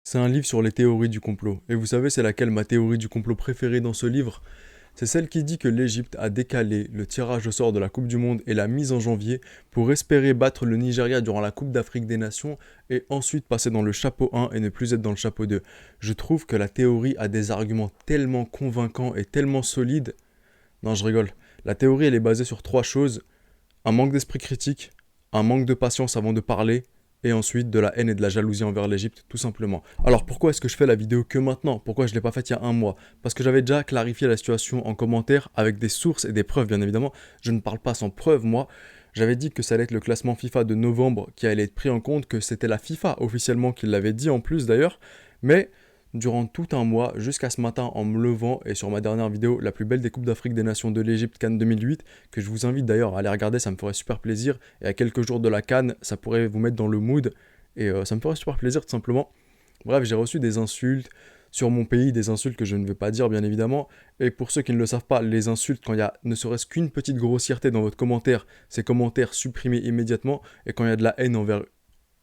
C'est un livre sur les théories du complot. Et vous savez, c'est laquelle ma théorie du complot préférée dans ce livre? C'est celle qui dit que l'Égypte a décalé le tirage au sort de la Coupe du Monde et la mise en janvier pour espérer battre le Nigeria durant la Coupe d'Afrique des Nations et ensuite passer dans le chapeau 1 et ne plus être dans le chapeau 2. Je trouve que la théorie a des arguments tellement convaincants et tellement solides. Non, je rigole. La théorie, elle est basée sur trois choses: un manque d'esprit critique, un manque de patience avant de parler, et ensuite de la haine et de la jalousie envers l'Égypte, tout simplement. Alors pourquoi est-ce que je fais la vidéo que maintenant? Pourquoi je ne l'ai pas faite il y a un mois? Parce que j'avais déjà clarifié la situation en commentaire avec des sources et des preuves, bien évidemment. Je ne parle pas sans preuve, moi. J'avais dit que ça allait être le classement FIFA de novembre qui allait être pris en compte, que c'était la FIFA officiellement qui l'avait dit en plus d'ailleurs. Mais durant tout un mois, jusqu'à ce matin en me levant et sur ma dernière vidéo, la plus belle des Coupes d'Afrique des Nations de l'Égypte, Cannes 2008, que je vous invite d'ailleurs à aller regarder, ça me ferait super plaisir. Et à quelques jours de la Cannes, ça pourrait vous mettre dans le mood. Et ça me ferait super plaisir tout simplement. Bref, j'ai reçu des insultes sur mon pays, des insultes que je ne vais pas dire bien évidemment. Et pour ceux qui ne le savent pas, les insultes, quand il y a ne serait-ce qu'une petite grossièreté dans votre commentaire, ces commentaires supprimés immédiatement. Et quand il y a de la haine envers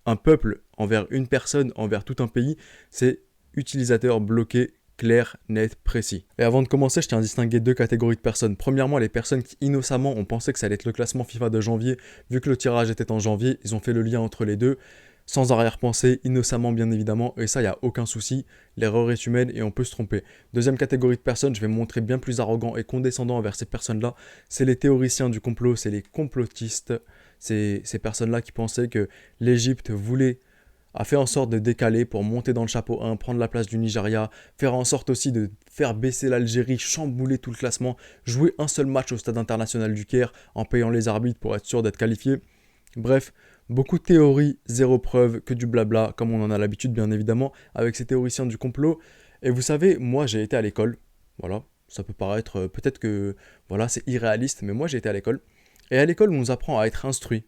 un peuple, envers une personne, envers tout un pays, c'est utilisateur bloqué, clair, net, précis. Et avant de commencer, je tiens à distinguer deux catégories de personnes. Premièrement, les personnes qui innocemment ont pensé que ça allait être le classement FIFA de janvier, vu que le tirage était en janvier, ils ont fait le lien entre les deux, sans arrière-pensée, innocemment bien évidemment, et ça, il n'y a aucun souci, l'erreur est humaine et on peut se tromper. Deuxième catégorie de personnes, je vais me montrer bien plus arrogant et condescendant envers ces personnes-là, c'est les théoriciens du complot, c'est les complotistes, c'est ces personnes-là qui pensaient que l'Égypte a fait en sorte de décaler pour monter dans le chapeau 1, prendre la place du Nigeria, faire en sorte aussi de faire baisser l'Algérie, chambouler tout le classement, jouer un seul match au stade international du Caire en payant les arbitres pour être sûr d'être qualifié. Bref, beaucoup de théories, zéro preuve, que du blabla, comme on en a l'habitude bien évidemment, avec ces théoriciens du complot. Et vous savez, moi j'ai été à l'école, voilà, ça peut paraître, peut-être que voilà, c'est irréaliste, mais moi j'ai été à l'école. Et à l'école, on nous apprend à être instruit,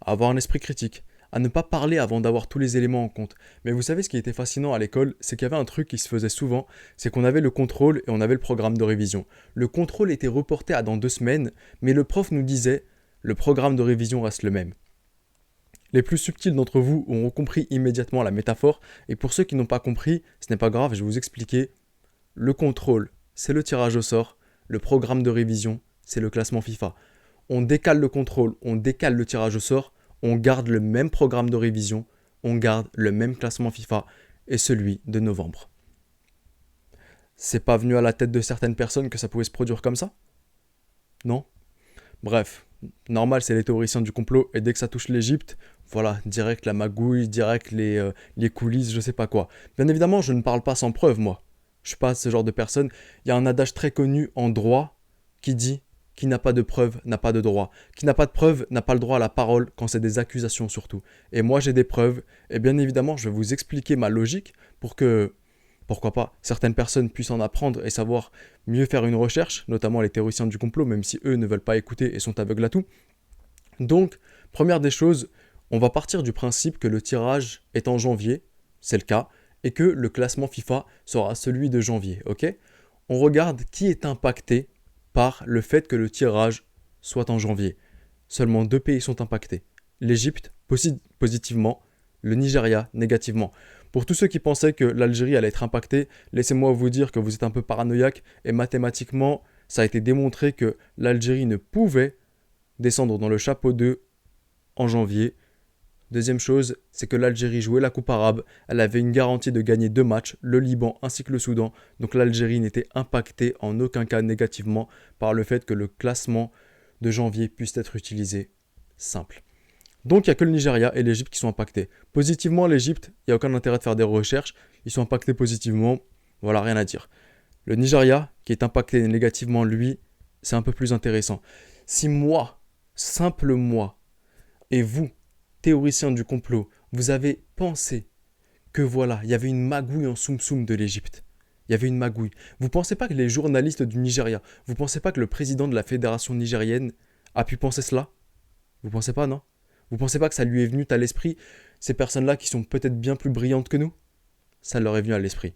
à avoir un esprit critique, à ne pas parler avant d'avoir tous les éléments en compte. Mais vous savez, ce qui était fascinant à l'école, c'est qu'il y avait un truc qui se faisait souvent, c'est qu'on avait le contrôle et on avait le programme de révision. Le contrôle était reporté à dans 2 semaines, mais le prof nous disait, le programme de révision reste le même. Les plus subtils d'entre vous auront compris immédiatement la métaphore, et pour ceux qui n'ont pas compris, ce n'est pas grave, je vais vous expliquer. Le contrôle, c'est le tirage au sort, le programme de révision, c'est le classement FIFA. On décale le contrôle, on décale le tirage au sort, on garde le même programme de révision, on garde le même classement FIFA et celui de novembre. C'est pas venu à la tête de certaines personnes que ça pouvait se produire comme ça? Non? Bref, normal, c'est les théoriciens du complot et dès que ça touche l'Égypte, voilà, direct la magouille, direct les coulisses, je sais pas quoi. Bien évidemment, je ne parle pas sans preuve, moi. Je suis pas ce genre de personne. Il y a un adage très connu en droit qui dit: qui n'a pas de preuve n'a pas de droit. Qui n'a pas de preuve n'a pas le droit à la parole quand c'est des accusations surtout. Et moi j'ai des preuves, et bien évidemment je vais vous expliquer ma logique pour que, pourquoi pas, certaines personnes puissent en apprendre et savoir mieux faire une recherche, notamment les théoriciens du complot, même si eux ne veulent pas écouter et sont aveugles à tout. Donc, première des choses, on va partir du principe que le tirage est en janvier, c'est le cas, et que le classement FIFA sera celui de janvier, ok? On regarde qui est impacté par le fait que le tirage soit en janvier. Seulement 2 pays sont impactés. L'Égypte positivement, le Nigeria négativement. Pour tous ceux qui pensaient que l'Algérie allait être impactée, laissez-moi vous dire que vous êtes un peu paranoïaque et mathématiquement, ça a été démontré que l'Algérie ne pouvait descendre dans le chapeau 2 en janvier. Deuxième chose, c'est que l'Algérie jouait la Coupe arabe, elle avait une garantie de gagner 2 matchs, le Liban ainsi que le Soudan, donc l'Algérie n'était impactée en aucun cas négativement par le fait que le classement de janvier puisse être utilisé. Simple. Donc il n'y a que le Nigeria et l'Égypte qui sont impactés. Positivement, l'Égypte, il n'y a aucun intérêt de faire des recherches, ils sont impactés positivement, voilà, rien à dire. Le Nigeria, qui est impacté négativement, lui, c'est un peu plus intéressant. Si moi, simple moi, et vous, théoriciens du complot, vous avez pensé que voilà, il y avait une magouille en soum-soum de l'Égypte. Il y avait une magouille. Vous pensez pas que les journalistes du Nigeria, vous pensez pas que le président de la fédération nigérienne a pu penser cela? Vous pensez pas, non? Vous pensez pas que ça lui est venu à l'esprit, ces personnes-là qui sont peut-être bien plus brillantes que nous? Ça leur est venu à l'esprit.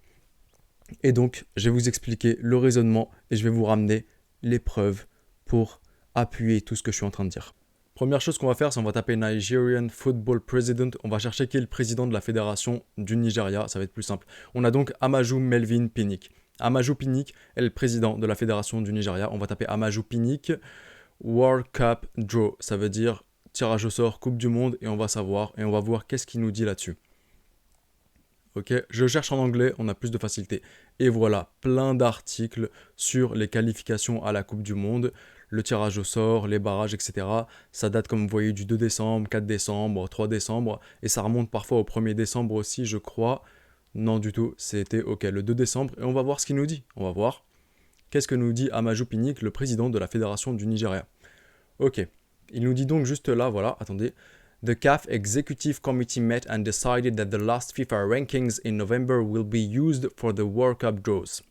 Et donc, je vais vous expliquer le raisonnement et je vais vous ramener les preuves pour appuyer tout ce que je suis en train de dire. Première chose qu'on va faire, c'est on va taper Nigerian Football President. On va chercher qui est le président de la fédération du Nigeria. Ça va être plus simple. On a donc Amaju Melvin Pinnick. Amaju Pinnick est le président de la fédération du Nigeria. On va taper Amaju Pinnick. World Cup Draw. Ça veut dire tirage au sort, Coupe du Monde. Et on va savoir. Et on va voir qu'est-ce qu'il nous dit là-dessus. Ok, je cherche en anglais, on a plus de facilité. Et voilà, plein d'articles sur les qualifications à la Coupe du Monde, le tirage au sort, les barrages, etc. Ça date, comme vous voyez, du 2 décembre, 4 décembre, 3 décembre, et ça remonte parfois au 1er décembre aussi, je crois. Non du tout, c'était ok, le 2 décembre, et on va voir ce qu'il nous dit. On va voir. Qu'est-ce que nous dit Amaju Pinnick, le président de la fédération du Nigeria? Ok, il nous dit donc juste là, voilà, attendez. The CAF Executive Committee met and decided that the last FIFA rankings in November will be used for the World Cup draws.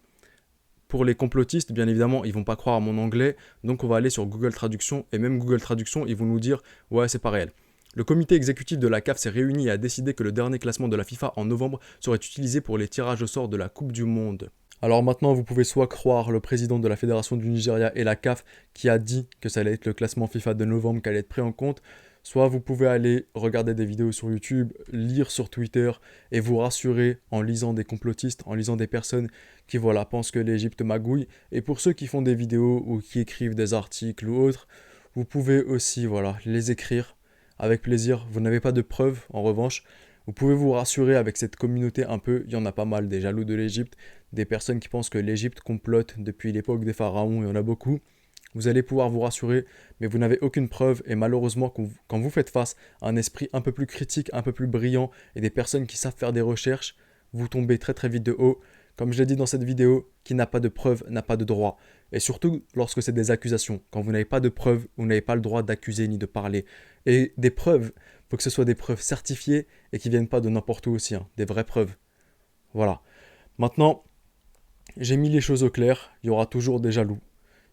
Pour les complotistes, bien évidemment, ils vont pas croire à mon anglais, donc on va aller sur Google Traduction, et même Google Traduction, ils vont nous dire « Ouais, c'est pas réel ». Le comité exécutif de la CAF s'est réuni et a décidé que le dernier classement de la FIFA en novembre serait utilisé pour les tirages au sort de la Coupe du Monde. Alors maintenant, vous pouvez soit croire le président de la fédération du Nigeria et la CAF qui a dit que ça allait être le classement FIFA de novembre qui allait être pris en compte, soit vous pouvez aller regarder des vidéos sur YouTube, lire sur Twitter et vous rassurer en lisant des complotistes, en lisant des personnes qui voilà, pensent que l'Égypte magouille. Et pour ceux qui font des vidéos ou qui écrivent des articles ou autres, vous pouvez aussi voilà, les écrire avec plaisir. Vous n'avez pas de preuves en revanche. Vous pouvez vous rassurer avec cette communauté un peu, il y en a pas mal des jaloux de l'Égypte, des personnes qui pensent que l'Égypte complote depuis l'époque des pharaons, il y en a beaucoup. Vous allez pouvoir vous rassurer, mais vous n'avez aucune preuve et malheureusement, quand vous faites face à un esprit un peu plus critique, un peu plus brillant et des personnes qui savent faire des recherches, vous tombez très très vite de haut. Comme je l'ai dit dans cette vidéo, qui n'a pas de preuve n'a pas de droit. Et surtout lorsque c'est des accusations. Quand vous n'avez pas de preuves, vous n'avez pas le droit d'accuser ni de parler. Et des preuves, il faut que ce soit des preuves certifiées et qui ne viennent pas de n'importe où aussi, hein, des vraies preuves. Voilà. Maintenant, j'ai mis les choses au clair, il y aura toujours des jaloux.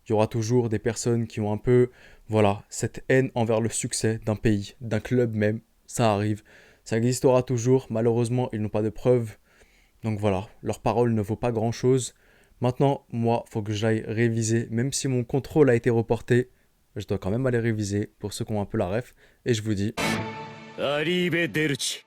Il y aura toujours des personnes qui ont un peu, voilà, cette haine envers le succès d'un pays, d'un club même. Ça arrive. Ça existera toujours. Malheureusement, ils n'ont pas de preuves. Donc voilà, leur parole ne vaut pas grand-chose. Maintenant, moi, il faut que j'aille réviser. Même si mon contrôle a été reporté, je dois quand même aller réviser pour ceux qui ont un peu la ref. Et je vous dis... Arrivederci.